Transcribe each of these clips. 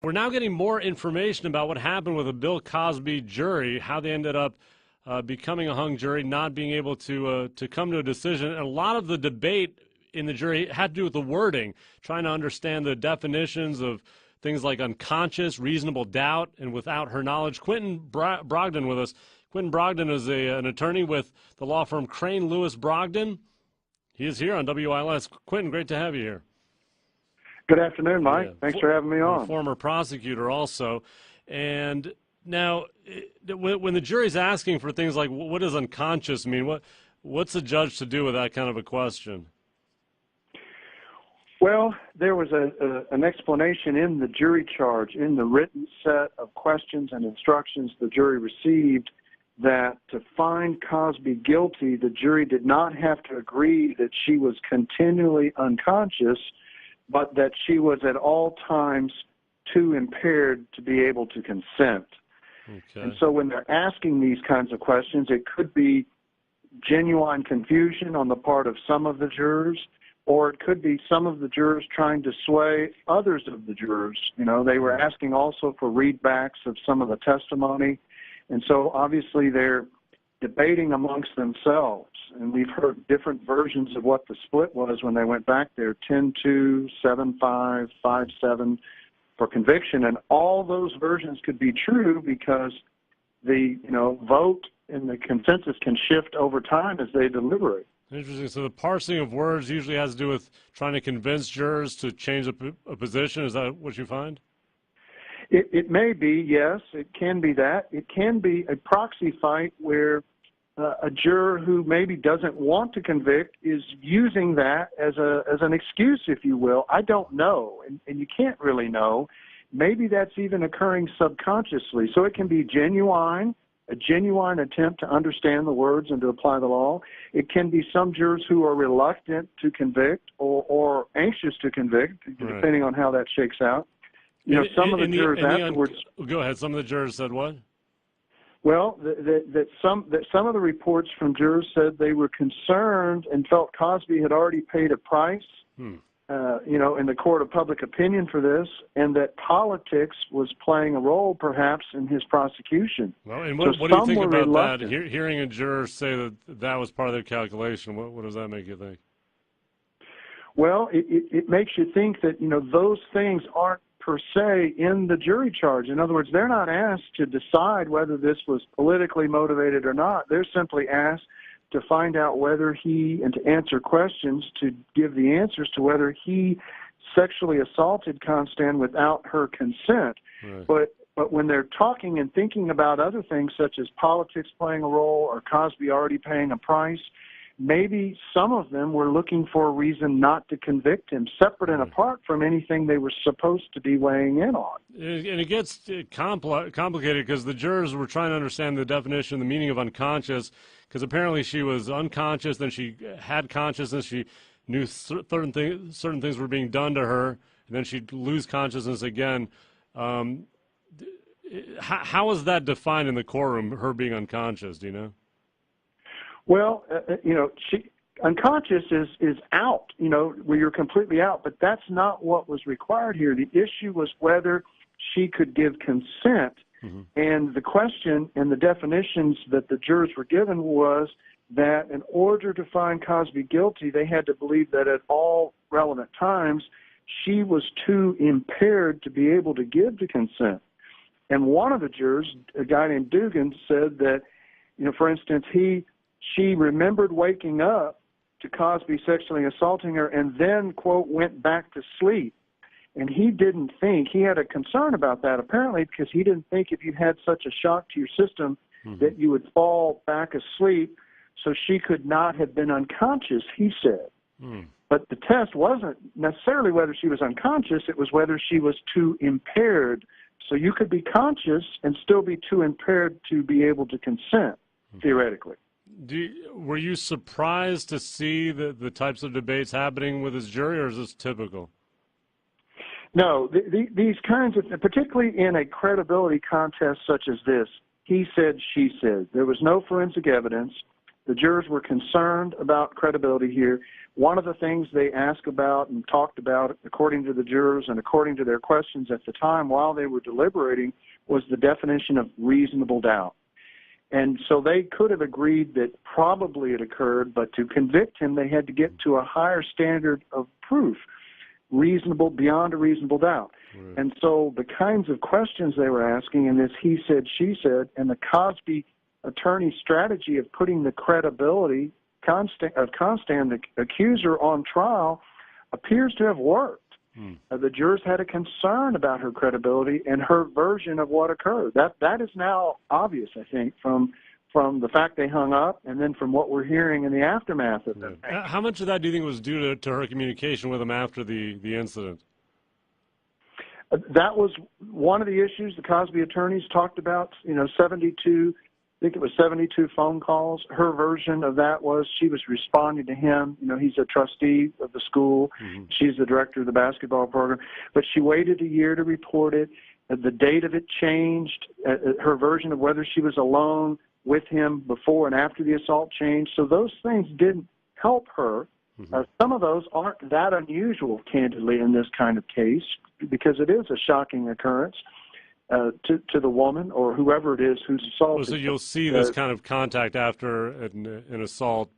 We're now getting more information about what happened with the Bill Cosby jury, how they ended up becoming a hung jury, not being able to come to a decision. And a lot of the debate in the jury had to do with the wording, trying to understand the definitions of things like unconscious, reasonable doubt, and without her knowledge. Quentin Brogdon with us. Quentin Brogdon is an attorney with the law firm Crain Brogdon. He is here on WILS. Quentin, great to have you here. Good afternoon, Mike. Yeah. Thanks for having me on. Former prosecutor also. And now, when the jury's asking for things like what does unconscious mean, what's a judge to do with that kind of a question? Well, there was an explanation in the jury charge, in the written set of questions and instructions the jury received, that to find Cosby guilty, the jury did not have to agree that she was continually unconscious, but that she was at all times too impaired to be able to consent. Okay. And so when they're asking these kinds of questions, it could be genuine confusion on the part of some of the jurors, or it could be some of the jurors trying to sway others of the jurors. You know, they were asking also for readbacks of some of the testimony. And so obviously they're debating amongst themselves. And we've heard different versions of what the split was when they went back there, 10-2, 7-5, 5-7 for conviction. And all those versions could be true because the vote and the consensus can shift over time as they deliberate. Interesting. So the parsing of words usually has to do with trying to convince jurors to change a position. Is that what you find? It may be, yes. It can be that. It can be a proxy fight where a juror who maybe doesn't want to convict is using that as an excuse, if you will. I don't know, and you can't really know. Maybe that's even occurring subconsciously. So it can be a genuine attempt to understand the words and to apply the law. It can be some jurors who are reluctant to convict or anxious to convict, depending on how that shakes out. Some of the jurors afterwards. Go ahead. Some of the jurors said what? Well, that some of the reports from jurors said they were concerned and felt Cosby had already paid a price, in the court of public opinion for this, and that politics was playing a role, perhaps, in his prosecution. Well, and what do you think about that? Hearing a juror say that was part of their calculation, what does that make you think? Well, it makes you think that those things aren't per se in the jury charge. In other words, they're not asked to decide whether this was politically motivated or not. They're simply asked to find out whether and to answer questions, to give the answers to whether he sexually assaulted Constan without her consent. Right. But when they're talking and thinking about other things such as politics playing a role or Cosby already paying a price, maybe some of them were looking for a reason not to convict him, separate and apart from anything they were supposed to be weighing in on. And it gets complicated because the jurors were trying to understand the definition, the meaning of unconscious, because apparently she was unconscious, then she had consciousness, she knew certain things were being done to her, and then she'd lose consciousness again. How is that defined in the courtroom, her being unconscious, do you know? Well, she unconscious is out, where you're completely out, but that's not what was required here. The issue was whether she could give consent, and the question and the definitions that the jurors were given was that in order to find Cosby guilty, they had to believe that at all relevant times she was too impaired to be able to give the consent. And one of the jurors, a guy named Dugan, said that, for instance, she remembered waking up to Cosby sexually assaulting her and then, quote, went back to sleep. And he had a concern about that, apparently, because he didn't think if you had such a shock to your system that you would fall back asleep, so she could not have been unconscious, he said. But the test wasn't necessarily whether she was unconscious, it was whether she was too impaired. So you could be conscious and still be too impaired to be able to consent, theoretically. Were you surprised to see the types of debates happening with his jury, or is this typical? No, these kinds of, particularly in a credibility contest such as this, he said, she said. There was no forensic evidence. The jurors were concerned about credibility here. One of the things they asked about and talked about, according to the jurors and according to their questions at the time while they were deliberating, was the definition of reasonable doubt. And so they could have agreed that probably it occurred, but to convict him, they had to get to a higher standard of proof, reasonable, beyond a reasonable doubt. Right. And so the kinds of questions they were asking in this he said, she said, and the Cosby attorney's strategy of putting the credibility of Constant, the accuser, on trial appears to have worked. The jurors had a concern about her credibility and her version of what occurred. That is now obvious, I think, from the fact they hung up and then from what we're hearing in the aftermath of it. How much of that do you think was due to her communication with him after the incident? That was one of the issues the Cosby attorneys talked about, 72, I think it was 72 phone calls. Her version of that was she was responding to him. He's a trustee of the school. Mm-hmm. She's the director of the basketball program. But she waited a year to report it. The date of it changed. Her version of whether she was alone with him before and after the assault changed. So those things didn't help her. Mm-hmm. Some of those aren't that unusual, candidly, in this kind of case, because it is a shocking occurrence. To the woman or whoever it is who's assaulted. So you'll see this kind of contact after an assault,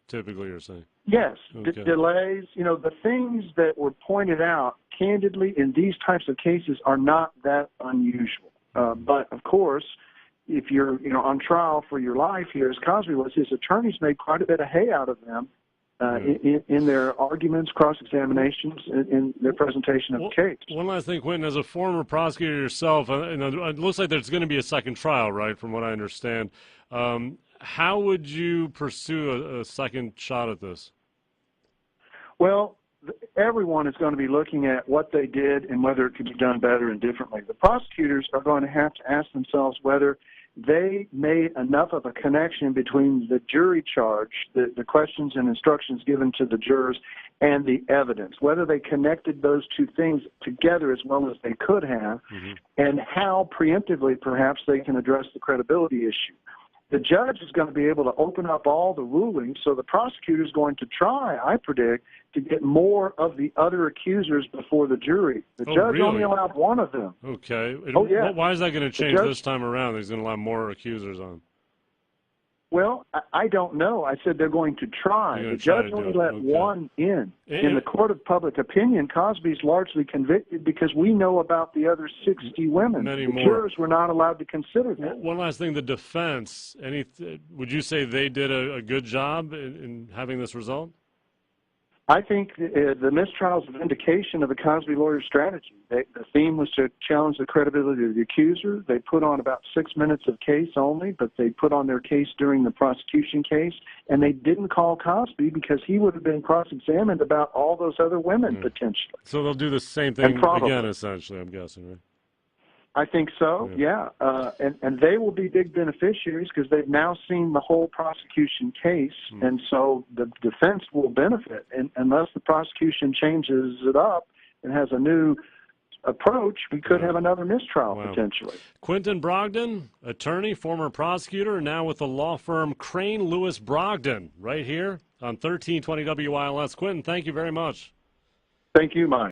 typically, you're saying? Yes. Okay. Delays. The things that were pointed out, candidly, in these types of cases are not that unusual. But, of course, if you're on trial for your life here, as Cosby was, his attorneys made quite a bit of hay out of them. In their arguments, cross-examinations, in their presentation of the case. One last thing, Quentin, as a former prosecutor yourself, it looks like there's going to be a second trial, right, from what I understand. How would you pursue a second shot at this? Well, everyone is going to be looking at what they did and whether it could be done better and differently. The prosecutors are going to have to ask themselves whether they made enough of a connection between the jury charge, the questions and instructions given to the jurors, and the evidence, whether they connected those two things together as well as they could have, mm-hmm. and how preemptively perhaps they can address the credibility issue. The judge is going to be able to open up all the rulings, so the prosecutor is going to try, I predict, to get more of the other accusers before the jury. The judge only allowed one of them. Okay. Yeah. Why is that going to change this time around? He's going to allow more accusers on. Well, I don't know. I said they're going to try. The judge only let one in. In the court of public opinion, Cosby's largely convicted because we know about the other 60 women. Many more. Jurors were not allowed to consider that. One last thing, the defense, would you say they did a good job in having this result? I think the mistrial is a vindication of the Cosby lawyer's strategy. The theme was to challenge the credibility of the accuser. They put on about 6 minutes of case only, but they put on their case during the prosecution case, and they didn't call Cosby because he would have been cross-examined about all those other women potentially. So they'll do the same thing again, essentially, I'm guessing, right? I think so, yeah. And they will be big beneficiaries because they've now seen the whole prosecution case, and so the defense will benefit. And unless the prosecution changes it up and has a new approach, we could have another mistrial potentially. Crain Brogdon, attorney, former prosecutor, now with the law firm Crain Brogdon, right here on 1320 WILS. Quentin, thank you very much. Thank you, Mike.